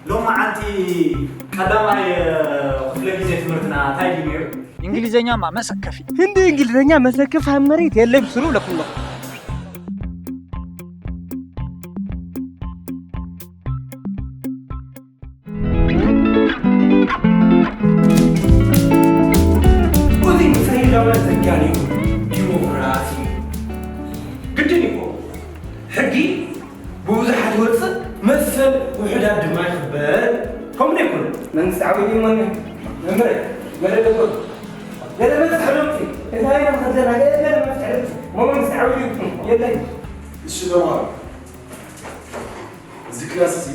لو ما عندي قدامي خفلة جزء تمرتنا تايدي مير إنجليزية ما مسكفي هندي إنجليزية مسكف هم مريت يلا بسرو لكم ودي مثل لو تذكرني ديمقراطي قدني حقي بوزحات ورث مثل وحدات ما يخبر هم يكون من سعودي من نمرة ولا تقول يلا ما تحرمتي إذا هاي ما خدنا يلا ما تعرف ما من سعودي يلا الشلوار ذكراسي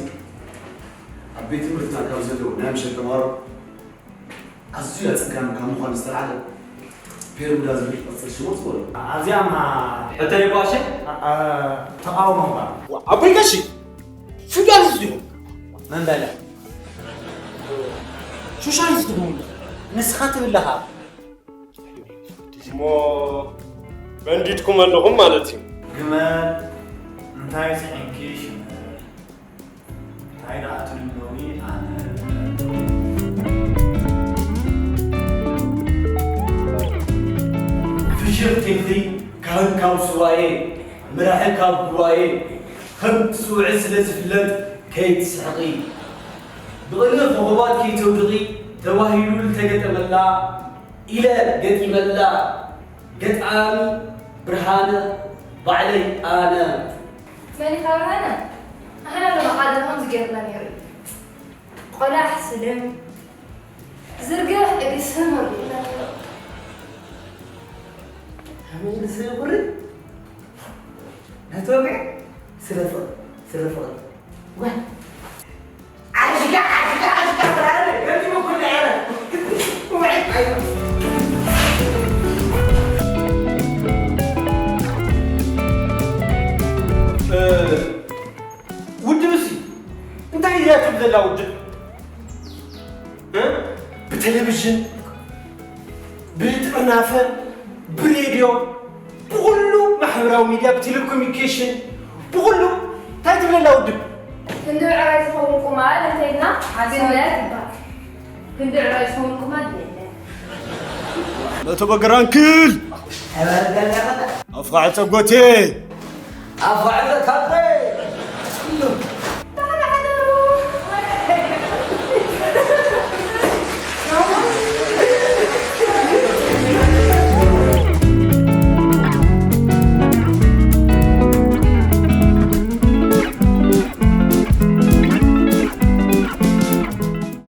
عبيت مرتنا كاوزلو نام شتمار أزيل سكان كانوا خالص العالم بيرم لازم يتصل شو تقول عزيما حتى يباشي تقاوم بقى أبوي كشي شو جالس اليوم من بلا شو شايف تقول نسخات بالله ما بنديتكم اللهم مالتي جمال انتهي سحنكيش هاي رأت النووي فشر تنذي كان كاو سواي مراحل كاو بواي خمت سوع سلسفلت كي تسحقي بغير خطوات كي تودغي تواهيلو لتقت ملا إلى قد ملا قد عامي برهانة بعلي أنا ماني خاوهانا أنا لما قادمهم زقيرنا نيري قلاح سلم زرقاح إبي سمر همين سيبرد نتوقع سلفر وين عاشقة برهانة قلت ما كل عيالة وعيد عيالة ود بسي انت عايزها تبدا لا ود بتلفزيون بالتنافر براديو بقولو محبراو ميديا بتليكوميونيكيشن بقولو تاي تبدا لا ود كندو عرايس هونكم ما لتينا عزيزنا كندو عرايس هونكم ما لا تبقران كل أفعل تبقتي أفعل كاتري